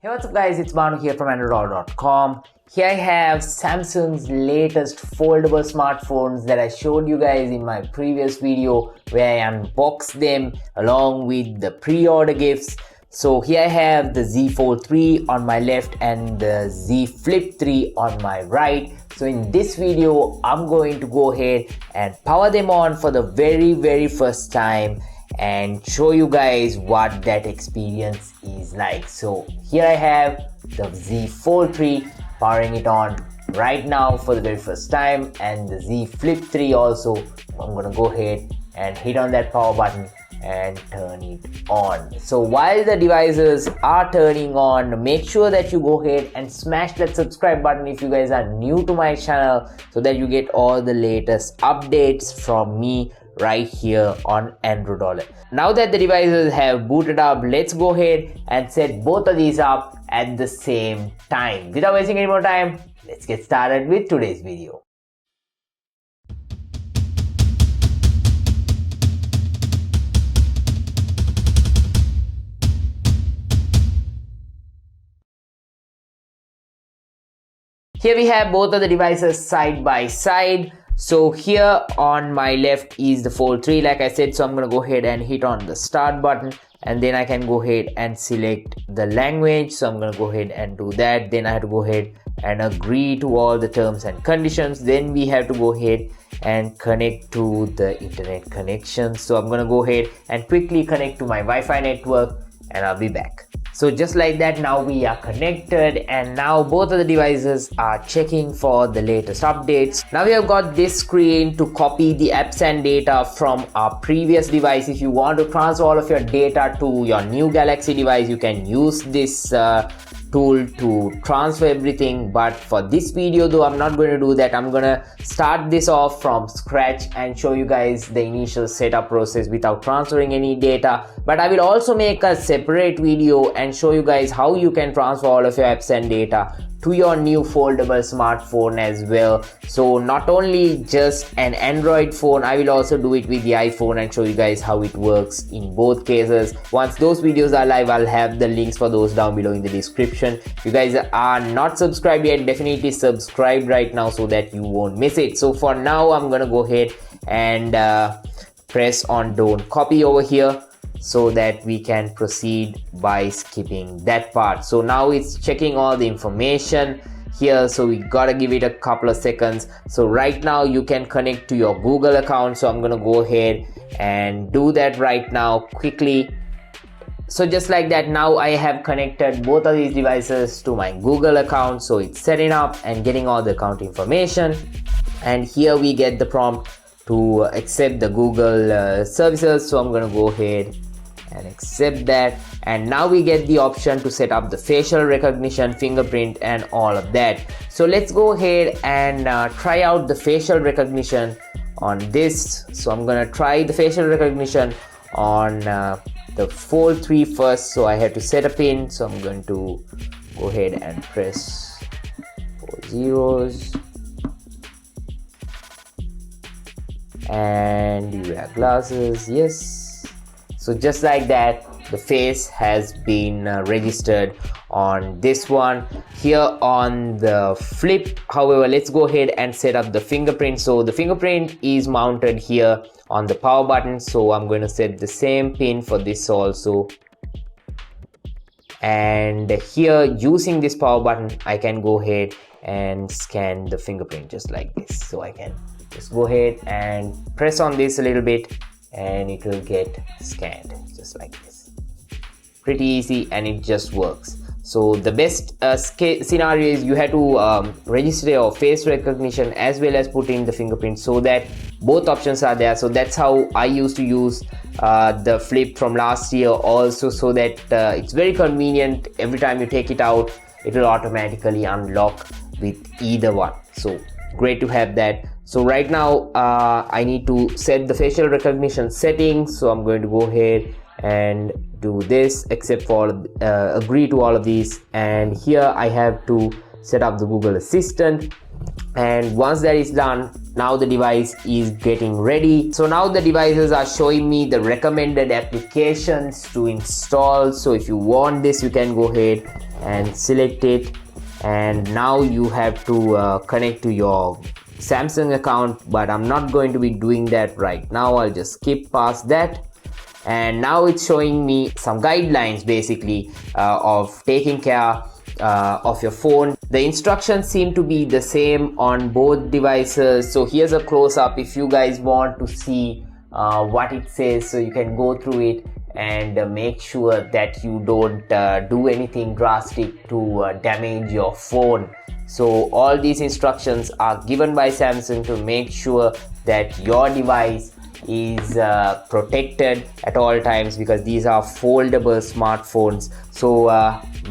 Hey, what's up guys, it's Manu here from androdollar.com. Here I have Samsung's latest foldable smartphones that I showed you guys in my previous video where I unboxed them along with the pre-order gifts. So here I have the Z Fold 3 on my left and the Z Flip 3 on my right. So in this video, I'm going to go ahead and power them on for the very first time and show you guys what that experience is like. So here I have the Z Fold 3 powering it on right now for the very first time, and the Z Flip 3 also. I'm gonna go ahead and hit on that power button and turn it on. So while the devices are turning on, make sure that you go ahead and smash that subscribe button if you guys are new to my channel, so that you get all the latest updates from me right here on Andro Dollar. Now that the devices have booted up, let's go ahead and set both of these up at the same time. Without wasting any more time, let's get started with today's video. Here we have both of the devices side by side. So here on my left is the Fold 3, like I said. So I'm going to go ahead and hit on the start button, and then I can go ahead and select the language. So I'm going to go ahead and do that. Then I have to go ahead and agree to all the terms and conditions. Then we have to go ahead and connect to the internet connection. So I'm going to go ahead and quickly connect to my Wi-Fi network, and I'll be back. So just like that, now we are connected, and now both of the devices are checking for the latest updates. Now we have got this screen to copy the apps and data from our previous device. If you want to transfer all of your data to your new Galaxy device, you can use this tool to transfer everything. But for this video though, I'm not going to do that. I'm going to start this off from scratch and show you guys the initial setup process without transferring any data. But I will also make a separate video and show you guys how you can transfer all of your apps and data to your new foldable smartphone as well. So not only just an Android phone, I will also do it with the iPhone and show you guys how it works in both cases. Once those videos are live, I'll have the links for those down below in the description. If you guys are not subscribed yet, definitely subscribe right now so that you won't miss it. So for now, I'm gonna go ahead and press on don't copy over here, so that we can proceed by skipping that part. So now it's checking all the information here, so we gotta give it a couple of seconds. So right now you can connect to your Google account, so I'm gonna go ahead and do that right now quickly. So just like that, now I have connected both of these devices to my Google account. So it's setting up and getting all the account information, and here we get the prompt to accept the Google services. So I'm gonna go ahead and accept that, and now we get the option to set up the facial recognition, fingerprint, and all of that. So let's go ahead and try out the facial recognition on this. So I'm gonna try the facial recognition on the Fold 3 first. So I have to set a pin, so I'm going to go ahead and press 4 zeros, and you wear glasses, yes. So just like that, the face has been registered on this one. Here on the Flip, however, let's go ahead and set up the fingerprint. So the fingerprint is mounted here on the power button. So I'm going to set the same pin for this also. And here, using this power button, I can go ahead and scan the fingerprint just like this. So I can just go ahead and press on this a little bit, and it will get scanned just like this. Pretty easy, and it just works. So the best scenario is you have to register your face recognition as well as put in the fingerprint, so that both options are there. So that's how I used to use the Flip from last year also, so that it's very convenient. Every time you take it out, it will automatically unlock with either one. So great to have that. So right now I need to set the facial recognition settings. So I'm going to go ahead and do this, except for agree to all of these. And here I have to set up the Google Assistant. And once that is done, now the device is getting ready. So now the devices are showing me the recommended applications to install. So if you want this, you can go ahead and select it, and now you have to connect to your Samsung account, but I'm not going to be doing that right now. I'll just skip past that. And now it's showing me some guidelines basically of taking care of your phone. The instructions seem to be the same on both devices. So here's a close-up if you guys want to see what it says, so you can go through it and make sure that you don't do anything drastic to damage your phone. So all these instructions are given by Samsung to make sure that your device is protected at all times, because these are foldable smartphones. So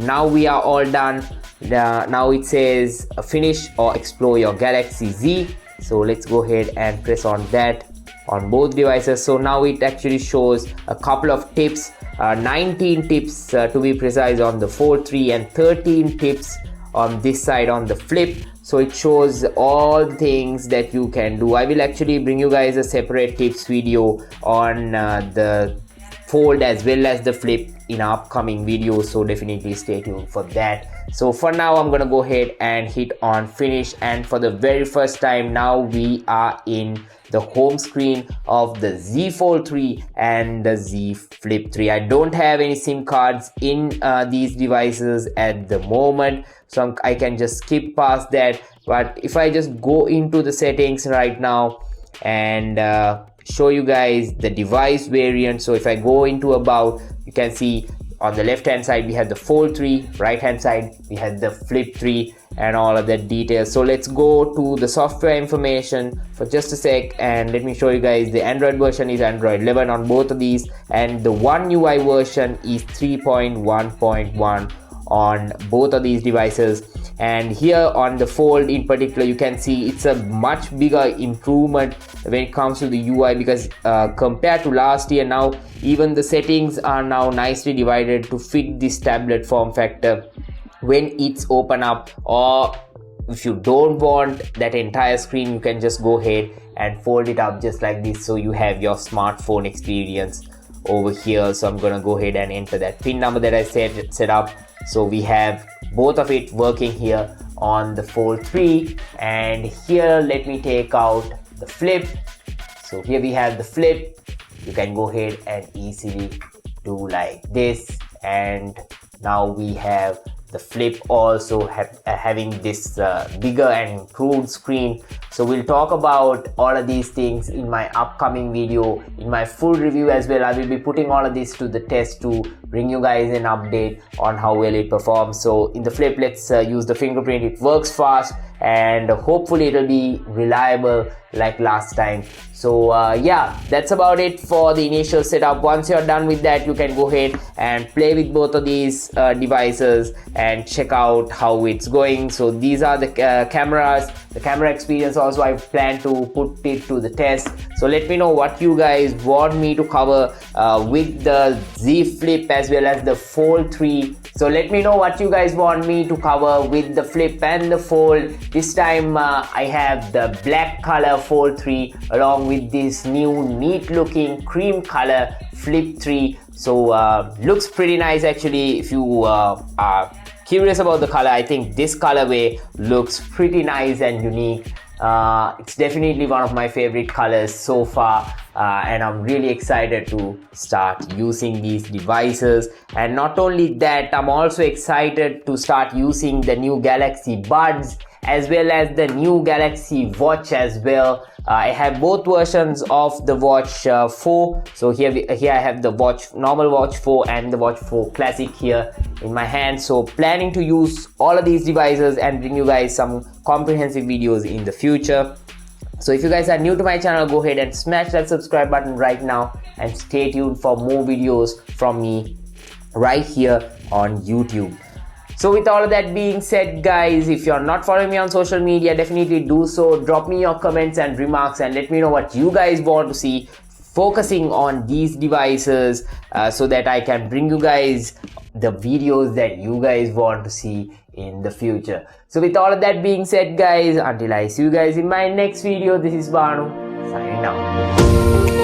now we are all done. Now it says finish or explore your Galaxy Z. So let's go ahead and press on that on both devices. So now it actually shows a couple of tips, 19 tips to be precise on the Fold 3 and 13 tips on this side on the Flip. So it shows all the things that you can do. I will actually bring you guys a separate tips video on the Fold as well as the Flip in upcoming videos, so definitely stay tuned for that. So for now I'm gonna go ahead and hit on finish, and for the very first time now we are in the home screen of the Z Fold 3 and the Z Flip 3. I don't have any SIM cards in these devices at the moment, so I can just skip past that. But if I just go into the settings right now and show you guys the device variant. So if I go into about, you can see on the left hand side we have the Fold 3, right hand side we have the Flip 3 and all of that details. So let's go to the software information for just a sec and let me show you guys. The Android version is Android 11 on both of these, and the One UI version is 3.1.1 on both of these devices. And here on the Fold in particular, you can see it's a much bigger improvement when it comes to the UI, because compared to last year, now even the settings are now nicely divided to fit this tablet form factor when it's open up. Or if you don't want that entire screen, you can just go ahead and fold it up just like this, so you have your smartphone experience over here. So I'm gonna go ahead and enter that pin number that I set up. So we have both of it working here on the Fold 3, and here let me take out the Flip. So here we have the Flip. You can go ahead and easily do like this, and now we have the Flip also having this bigger and improved screen. So we'll talk about all of these things in my upcoming video, in my full review as well. I will be putting all of this to the test to bring you guys an update on how well it performs. So in the Flip, let's use the fingerprint. It works fast and hopefully it'll be reliable like last time. So yeah, that's about it for the initial setup. Once you're done with that, you can go ahead and play with both of these devices and check out how it's going. So these are the cameras, the camera experience. Also, I plan to put it to the test. So let me know what you guys want me to cover with the Z Flip as well as the Fold 3. So let me know what you guys want me to cover with the Flip and the Fold. This time I have the black color Fold 3 along with this new neat looking cream color Flip 3. So looks pretty nice actually. If you are curious about the color, I think this colorway looks pretty nice and unique. It's definitely one of my favorite colors so far, and I'm really excited to start using these devices. And not only that, I'm also excited to start using the new Galaxy Buds as well as the new Galaxy Watch as well. I have both versions of the Watch 4. So here I have the normal Watch 4 and the Watch 4 Classic here in my hand. So planning to use all of these devices and bring you guys some comprehensive videos in the future. So if you guys are new to my channel, go ahead and smash that subscribe button right now and stay tuned for more videos from me right here on YouTube. So with all of that being said, guys, if you're not following me on social media, definitely do so. Drop me your comments and remarks and let me know what you guys want to see focusing on these devices, so that I can bring you guys the videos that you guys want to see in the future. So with all of that being said, guys, until I see you guys in my next video, this is Banu signing out.